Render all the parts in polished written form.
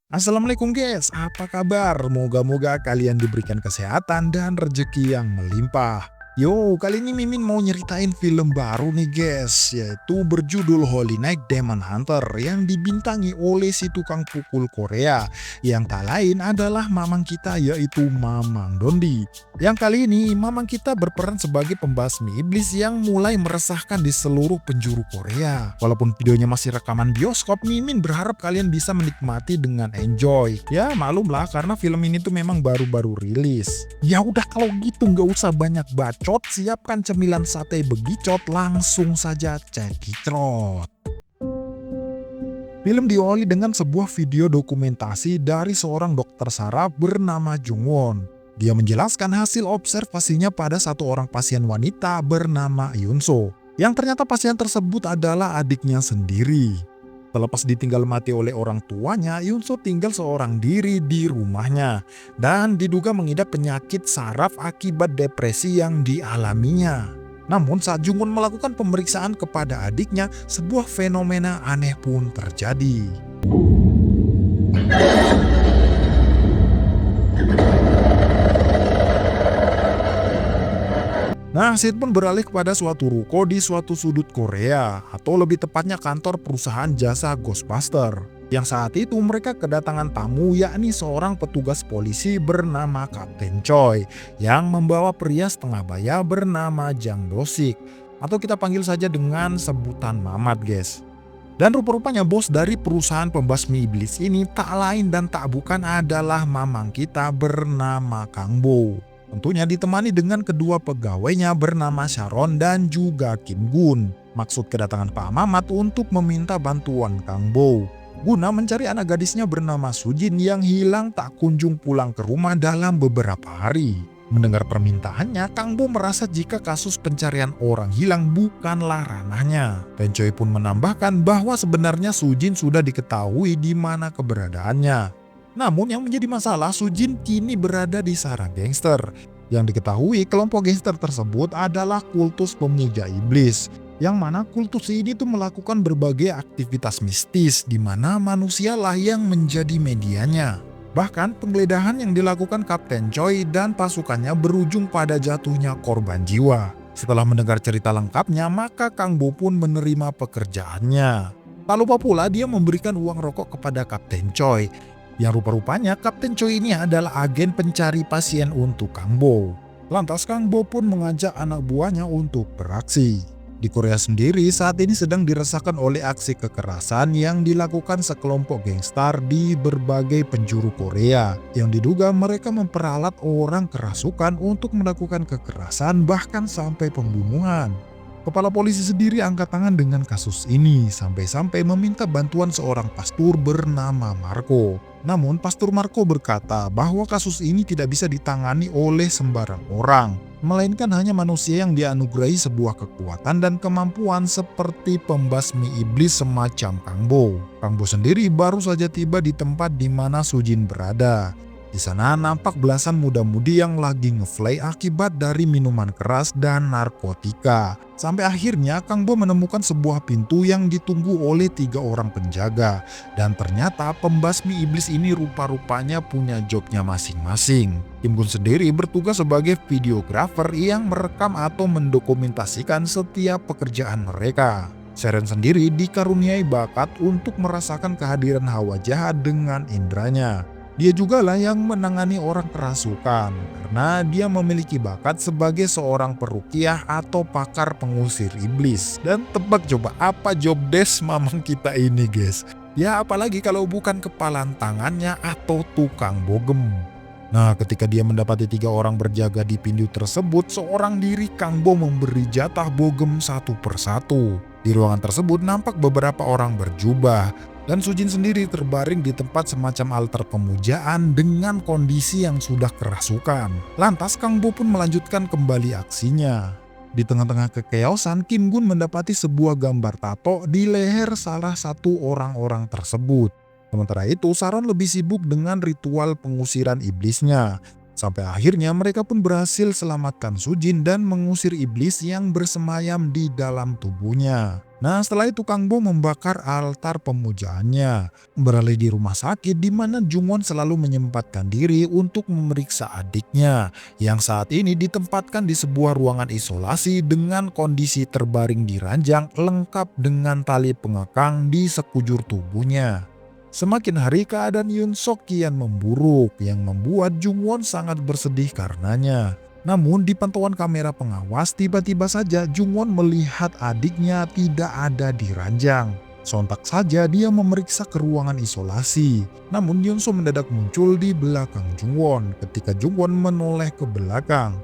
Assalamualaikum guys, apa kabar? Moga-moga kalian diberikan kesehatan dan rezeki yang melimpah. Yo, kali ini Mimin mau nyeritain film baru nih guys, yaitu berjudul Holy Night Demon Hunter yang dibintangi oleh si tukang pukul Korea. Yang tak lain adalah mamang kita, yaitu Mamang Dondi. Yang kali ini mamang kita berperan sebagai pembasmi iblis yang mulai meresahkan di seluruh penjuru Korea. Walaupun videonya masih rekaman bioskop, Mimin berharap kalian bisa menikmati dengan enjoy. Ya maklumlah karena film ini tuh memang baru-baru rilis. Ya udah kalau gitu nggak usah banyak bacot, siapkan cemilan sate begicot, langsung saja cekicrot. Film diawali dengan sebuah video dokumentasi dari seorang dokter saraf bernama Jungwon. Dia menjelaskan hasil observasinya pada satu orang pasien wanita bernama Yunso, yang ternyata pasien tersebut adalah adiknya sendiri. Terlepas ditinggal mati oleh orang tuanya, Yunso tinggal seorang diri di rumahnya dan diduga mengidap penyakit saraf akibat depresi yang dialaminya. Namun saat Jungwon melakukan pemeriksaan kepada adiknya, sebuah fenomena aneh pun terjadi. Nah, Sid pun beralih kepada suatu ruko di suatu sudut Korea, atau lebih tepatnya kantor perusahaan jasa Ghostbuster. Yang saat itu mereka kedatangan tamu, yakni seorang petugas polisi bernama Kapten Choi yang membawa pria setengah baya bernama Jang Dosik, atau kita panggil saja dengan sebutan Mamat guys. Dan rupa-rupanya bos dari perusahaan pembasmi iblis ini tak lain dan tak bukan adalah mamang kita bernama Kang Bo. Tentunya ditemani dengan kedua pegawainya bernama Sharon dan juga Kim Gun. Maksud kedatangan Pak Mamat untuk meminta bantuan Kang Bo guna mencari anak gadisnya bernama Sujin yang hilang tak kunjung pulang ke rumah dalam beberapa hari. Mendengar permintaannya, Kang Bo merasa jika kasus pencarian orang hilang bukanlah ranahnya. Dan Choi pun menambahkan bahwa sebenarnya Sujin sudah diketahui di mana keberadaannya. Namun yang menjadi masalah, Sujin kini berada di sarang gangster. Yang diketahui kelompok gangster tersebut adalah kultus pemuja iblis. Yang mana kultus ini tuh melakukan berbagai aktivitas mistis di mana manusialah yang menjadi medianya. Bahkan penggeledahan yang dilakukan Kapten Choi dan pasukannya berujung pada jatuhnya korban jiwa. Setelah mendengar cerita lengkapnya, maka Kang Bo pun menerima pekerjaannya. Tak lupa pula dia memberikan uang rokok kepada Kapten Choi. Yang rupa-rupanya Kapten Choi ini adalah agen pencari pasien untuk Kang Bo. Lantas Kang Bo pun mengajak anak buahnya untuk beraksi. Di Korea sendiri saat ini sedang diresahkan oleh aksi kekerasan yang dilakukan sekelompok gangster di berbagai penjuru Korea. Yang diduga mereka memperalat orang kerasukan untuk melakukan kekerasan bahkan sampai pembunuhan. Kepala polisi sendiri angkat tangan dengan kasus ini sampai-sampai meminta bantuan seorang pastor bernama Marco. Namun Pastor Marco berkata bahwa kasus ini tidak bisa ditangani oleh sembarang orang, melainkan hanya manusia yang dianugerahi sebuah kekuatan dan kemampuan seperti pembasmi iblis semacam Kang Bo. Kang Bo sendiri baru saja tiba di tempat di mana Sujin berada. Di sana nampak belasan muda-mudi yang lagi ngefly akibat dari minuman keras dan narkotika. Sampai akhirnya Kang Bo menemukan sebuah pintu yang ditunggu oleh 3 orang penjaga. Dan ternyata pembasmi iblis ini rupa-rupanya punya jobnya masing-masing. Kim Gun sendiri bertugas sebagai videografer yang merekam atau mendokumentasikan setiap pekerjaan mereka. Seren sendiri dikaruniai bakat untuk merasakan kehadiran hawa jahat dengan indranya. Dia juga lah yang menangani orang kerasukan karena dia memiliki bakat sebagai seorang perukiah atau pakar pengusir iblis. Dan tebak coba apa job desk mamang kita ini guys? Ya apalagi kalau bukan kepalan tangannya atau tukang bogem. Nah ketika dia mendapati 3 orang berjaga di pintu tersebut, seorang diri Kang Bo memberi jatah bogem satu persatu. Di ruangan tersebut nampak beberapa orang berjubah. Dan Sujin sendiri terbaring di tempat semacam altar pemujaan dengan kondisi yang sudah kerasukan. Lantas Kang Bo pun melanjutkan kembali aksinya. Di tengah-tengah kekeosan, Kim Gun mendapati sebuah gambar tato di leher salah satu orang-orang tersebut. Sementara itu, Sharon lebih sibuk dengan ritual pengusiran iblisnya. Sampai akhirnya mereka pun berhasil selamatkan Sujin dan mengusir iblis yang bersemayam di dalam tubuhnya. Nah, setelah itu Kang Bo membakar altar pemujaannya, beralih di rumah sakit di mana Jungwon selalu menyempatkan diri untuk memeriksa adiknya yang saat ini ditempatkan di sebuah ruangan isolasi dengan kondisi terbaring di ranjang lengkap dengan tali pengekang di sekujur tubuhnya. Semakin hari keadaan Yoon Sok kian memburuk yang membuat Jungwon sangat bersedih karenanya. Namun di pantauan kamera pengawas tiba-tiba saja Jungwon melihat adiknya tidak ada di ranjang. Sontak saja dia memeriksa ke ruangan isolasi. Namun Yoon Sok mendadak muncul di belakang Jungwon ketika Jungwon menoleh ke belakang.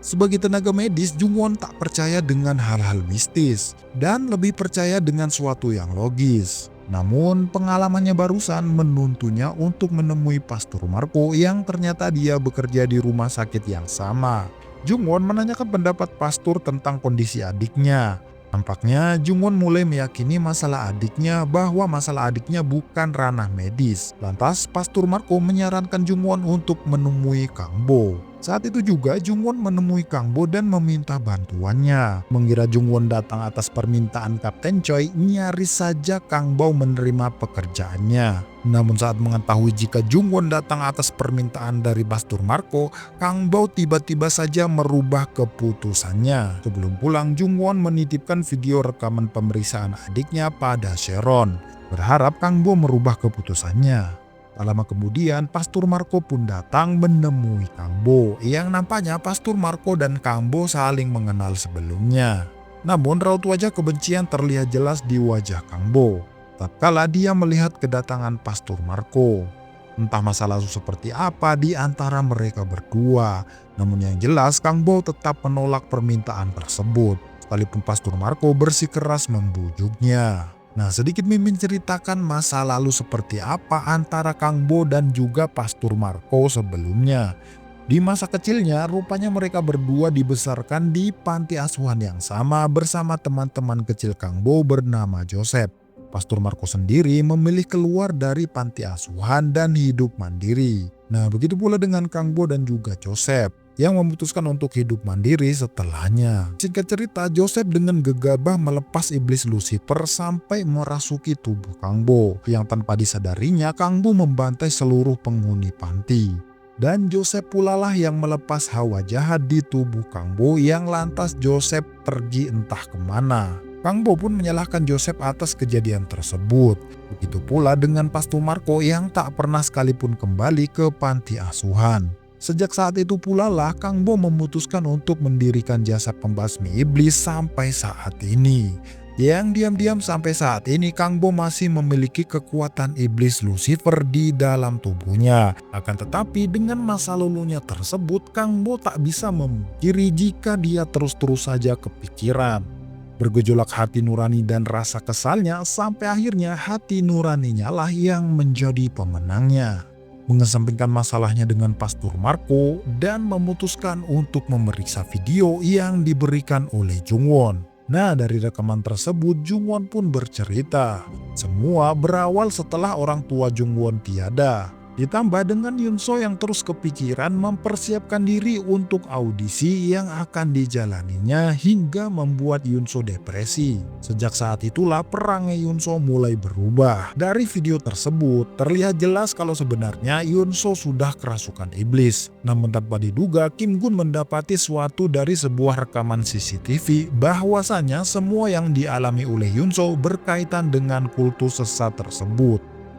Sebagai tenaga medis, Jungwon tak percaya dengan hal-hal mistis dan lebih percaya dengan suatu yang logis. Namun pengalamannya barusan menuntunnya untuk menemui Pastor Marco yang ternyata dia bekerja di rumah sakit yang sama. Jungwon menanyakan pendapat Pastor tentang kondisi adiknya. Nampaknya Jungwon mulai meyakini masalah adiknya bahwa masalah adiknya bukan ranah medis. Lantas Pastor Marco menyarankan Jungwon untuk menemui Kang Bo. Saat itu juga Jungwon menemui Kang Bo dan meminta bantuannya. Mengira Jungwon datang atas permintaan Kapten Choi, nyaris saja Kang Bo menerima pekerjaannya. Namun saat mengetahui jika Jungwon datang atas permintaan dari Pastor Marco, Kang Bo tiba-tiba saja merubah keputusannya. Sebelum pulang, Jungwon menitipkan video rekaman pemeriksaan adiknya pada Sharon, berharap Kang Bo merubah keputusannya. Tak lama kemudian, Pastor Marco pun datang menemui Kang Bo, yang nampaknya Pastor Marco dan Kang Bo saling mengenal sebelumnya. Namun raut wajah kebencian terlihat jelas di wajah Kang Bo tatkala dia melihat kedatangan Pastor Marco. Entah masa lalu seperti apa di antara mereka berdua, namun yang jelas Kang Bo tetap menolak permintaan tersebut, sekalipun Pastor Marco bersikeras membujuknya. Nah, sedikit mimin ceritakan masa lalu seperti apa antara Kang Bo dan juga Pastor Marco sebelumnya. Di masa kecilnya, rupanya mereka berdua dibesarkan di panti asuhan yang sama bersama teman-teman kecil Kang Bo bernama Joseph. Pastor Marco sendiri memilih keluar dari panti asuhan dan hidup mandiri. Nah, begitu pula dengan Kang Bo dan juga Joseph yang memutuskan untuk hidup mandiri setelahnya. Singkat cerita, Joseph dengan gegabah melepas iblis Lucifer sampai merasuki tubuh Kang Bo, yang tanpa disadarinya Kang Bo membantai seluruh penghuni panti. Dan Joseph pula lah yang melepas hawa jahat di tubuh Kang Bo, yang lantas Joseph pergi entah kemana. Kang Bo pun menyalahkan Joseph atas kejadian tersebut. Begitu pula dengan Pastor Marco yang tak pernah sekalipun kembali ke panti asuhan. Sejak saat itu pula lah Kang Bo memutuskan untuk mendirikan jasa pembasmi iblis sampai saat ini. Yang diam-diam sampai saat ini Kang Bo masih memiliki kekuatan iblis Lucifer di dalam tubuhnya. Akan tetapi dengan masa lalunya tersebut, Kang Bo tak bisa memungkiri jika dia terus-terus saja kepikiran. Bergejolak hati nurani dan rasa kesalnya sampai akhirnya hati nuraninya lah yang menjadi pemenangnya. Mengesampingkan masalahnya dengan Pastor Marco dan memutuskan untuk memeriksa video yang diberikan oleh Jungwon. Nah, dari rekaman tersebut Jungwon pun bercerita. Semua berawal setelah orang tua Jungwon tiada. Ditambah dengan Yoon Sok yang terus kepikiran mempersiapkan diri untuk audisi yang akan dijalaninya hingga membuat Yoon Sok depresi. Sejak saat itulah perangai Yoon Sok mulai berubah. Dari video tersebut terlihat jelas kalau sebenarnya Yoon Sok sudah kerasukan iblis. Namun tanpa diduga Kim Gun mendapati suatu dari sebuah rekaman CCTV bahwasanya semua yang dialami oleh Yoon Sok berkaitan dengan kultus sesat tersebut.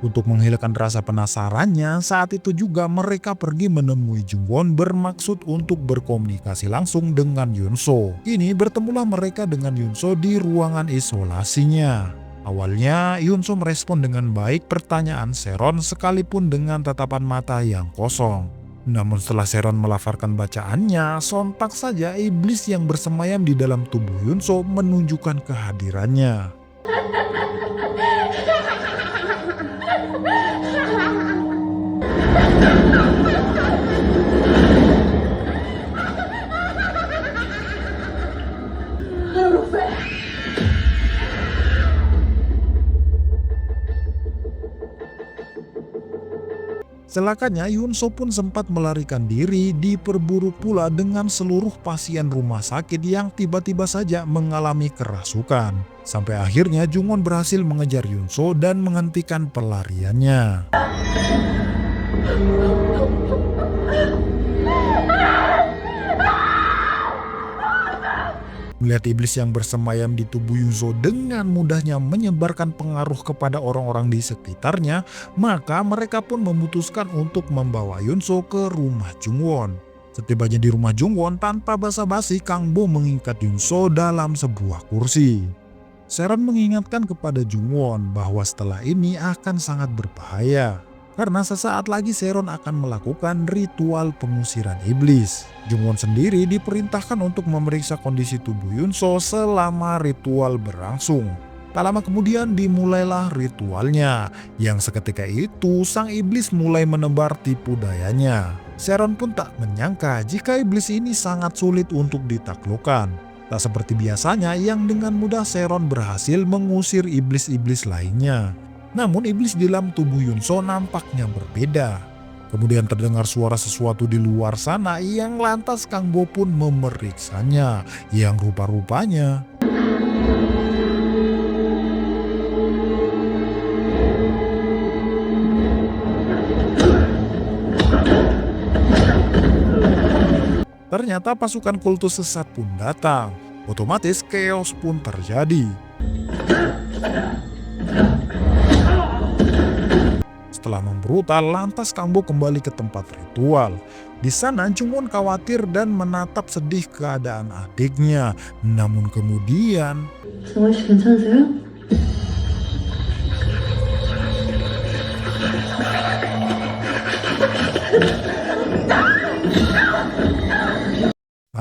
Untuk menghilangkan rasa penasarannya, saat itu juga mereka pergi menemui Jungwon bermaksud untuk berkomunikasi langsung dengan Yoon Sok. Kini bertemulah mereka dengan Yoon Sok di ruangan isolasinya. Awalnya Yoon Sok merespon dengan baik pertanyaan Sharon sekalipun dengan tatapan mata yang kosong. Namun setelah Sharon melafalkan bacaannya, sontak saja iblis yang bersemayam di dalam tubuh Yoon Sok menunjukkan kehadirannya. Celakanya Yunso pun sempat melarikan diri, diperburu pula dengan seluruh pasien rumah sakit yang tiba-tiba saja mengalami kerasukan. Sampai akhirnya Jungwon berhasil mengejar Yunso dan menghentikan pelariannya. Melihat iblis yang bersemayam di tubuh Yunso dengan mudahnya menyebarkan pengaruh kepada orang-orang di sekitarnya, maka mereka pun memutuskan untuk membawa Yunso ke rumah Jungwon. Setibanya di rumah Jungwon, tanpa basa-basi Kang Bo mengikat Yunso dalam sebuah kursi. Seron mengingatkan kepada Jungwon bahwa setelah ini akan sangat berbahaya. Karena sesaat lagi Seron akan melakukan ritual pengusiran iblis. Jungwon sendiri diperintahkan untuk memeriksa kondisi tubuh Yunso selama ritual berlangsung. Tak lama kemudian dimulailah ritualnya, yang seketika itu sang iblis mulai menebar tipu dayanya. Seron pun tak menyangka jika iblis ini sangat sulit untuk ditaklukkan. Tak seperti biasanya yang dengan mudah Seron berhasil mengusir iblis-iblis lainnya. Namun iblis di dalam tubuh Yunso nampaknya berbeda. Kemudian terdengar suara sesuatu di luar sana yang lantas Kang Bo pun memeriksanya, yang rupa-rupanya ternyata pasukan kultus sesat pun datang. Otomatis chaos pun terjadi. Setelah membrutal, lantas Kang Bo kembali ke tempat ritual. Di sana Jungwon khawatir dan menatap sedih keadaan adiknya. Namun kemudian 정원 씨 괜찮으세요?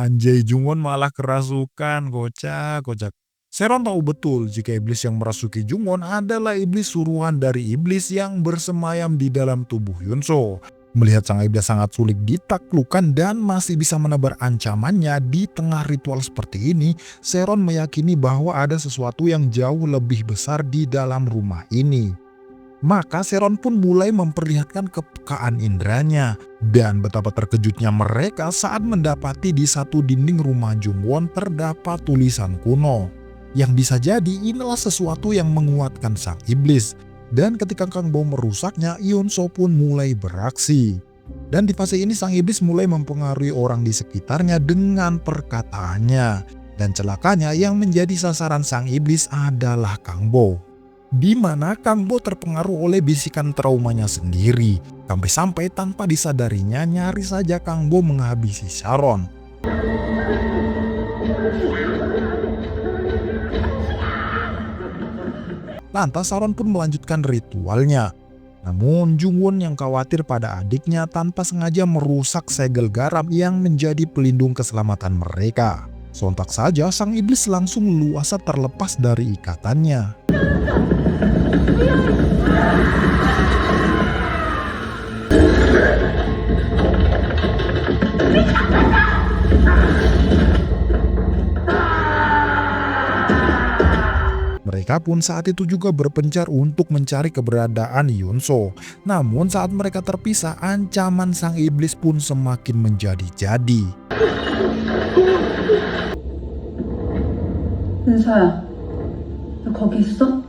anjay, Jungwon malah kerasukan, kocak. Seron tahu betul jika iblis yang merasuki Jungwon adalah iblis suruhan dari iblis yang bersemayam di dalam tubuh Yunso. Melihat sang iblis sangat sulit ditaklukkan dan masih bisa menebar ancamannya di tengah ritual seperti ini, Seron meyakini bahwa ada sesuatu yang jauh lebih besar di dalam rumah ini. Maka Seron pun mulai memperlihatkan kepekaan inderanya, dan betapa terkejutnya mereka saat mendapati di satu dinding rumah Jungwon terdapat tulisan kuno. Yang bisa jadi inilah sesuatu yang menguatkan sang iblis. Dan ketika Kang Bo merusaknya, Yunso pun mulai beraksi. Dan di fase ini sang iblis mulai mempengaruhi orang di sekitarnya dengan perkataannya. Dan celakanya yang menjadi sasaran sang iblis adalah Kang Bo. Di mana Kang Bo terpengaruh oleh bisikan traumanya sendiri. Sampai-sampai tanpa disadarinya nyaris saja Kang Bo menghabisi Sharon. Lantas Sharon pun melanjutkan ritualnya. Namun Jungwon yang khawatir pada adiknya tanpa sengaja merusak segel garam yang menjadi pelindung keselamatan mereka. Sontak saja sang iblis langsung luasa terlepas dari ikatannya. Mereka pun saat itu juga berpencar untuk mencari keberadaan Yunso. Namun saat mereka terpisah, ancaman sang iblis pun semakin menjadi-jadi. 은서야, 너 거기 있어?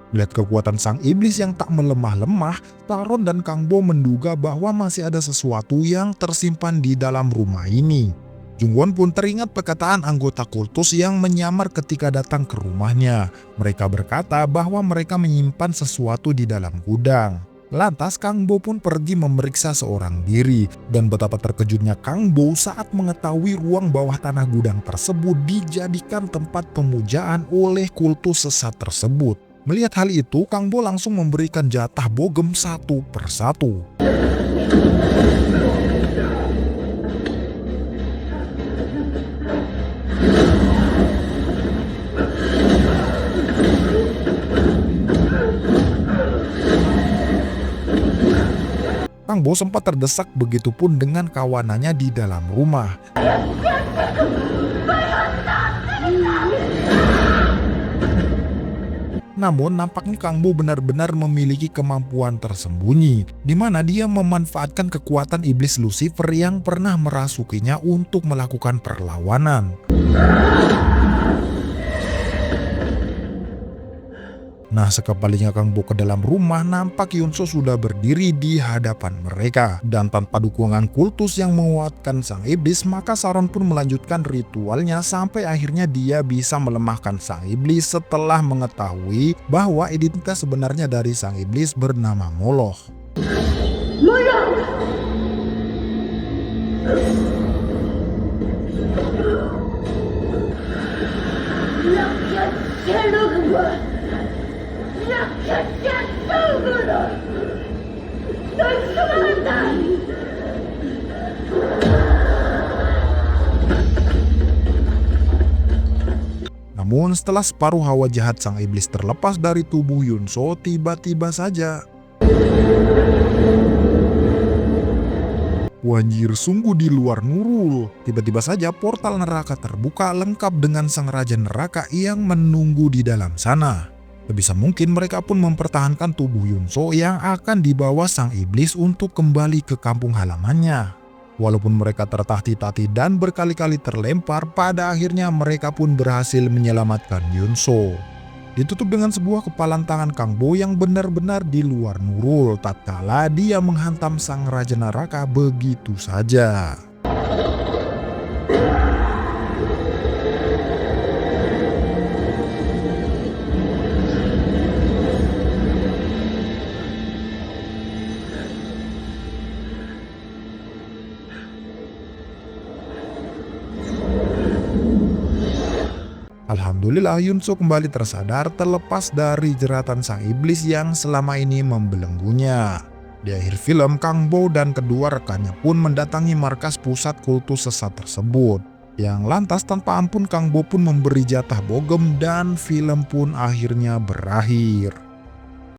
Melihat kekuatan sang iblis yang tak melemah-lemah, Sharon dan Kang Bo menduga bahwa masih ada sesuatu yang tersimpan di dalam rumah ini. Jungwon pun teringat perkataan anggota kultus yang menyamar ketika datang ke rumahnya. Mereka berkata bahwa mereka menyimpan sesuatu di dalam gudang. Lantas Kang Bo pun pergi memeriksa seorang diri, dan betapa terkejutnya Kang Bo saat mengetahui ruang bawah tanah gudang tersebut dijadikan tempat pemujaan oleh kultus sesat tersebut. Melihat hal itu, Kang Bo langsung memberikan jatah bogem satu persatu. Kang Bo sempat terdesak, begitupun dengan kawanannya di dalam rumah. Namun nampaknya Kang Bo benar-benar memiliki kemampuan tersembunyi, di mana dia memanfaatkan kekuatan iblis Lucifer yang pernah merasukinya untuk melakukan perlawanan. Nah, sekembalinya Kang Bo ke dalam rumah, nampak Yunso sudah berdiri di hadapan mereka. Dan tanpa dukungan kultus yang menguatkan sang iblis, maka Saron pun melanjutkan ritualnya sampai akhirnya dia bisa melemahkan sang iblis setelah mengetahui bahwa identitas sebenarnya dari sang iblis bernama Moloch. Namun setelah separuh hawa jahat sang iblis terlepas dari tubuh Yunso, tiba-tiba saja Wanjir, sungguh di luar Nurul. Tiba-tiba saja portal neraka terbuka lengkap dengan sang raja neraka yang menunggu di dalam sana. Sebisa mungkin mereka pun mempertahankan tubuh Yunso yang akan dibawa sang iblis untuk kembali ke kampung halamannya. Walaupun mereka tertatih-tatih dan berkali-kali terlempar, pada akhirnya mereka pun berhasil menyelamatkan Yunso. Ditutup dengan sebuah kepalan tangan Kang Bo yang benar-benar di luar Nurul tatkala dia menghantam sang raja neraka begitu saja. Alhamdulillah Yunso kembali tersadar terlepas dari jeratan sang iblis yang selama ini membelenggunya. Di akhir film, Kang Bo dan kedua rekannya pun mendatangi markas pusat kultus sesat tersebut. Yang lantas tanpa ampun Kang Bo pun memberi jatah bogem dan film pun akhirnya berakhir.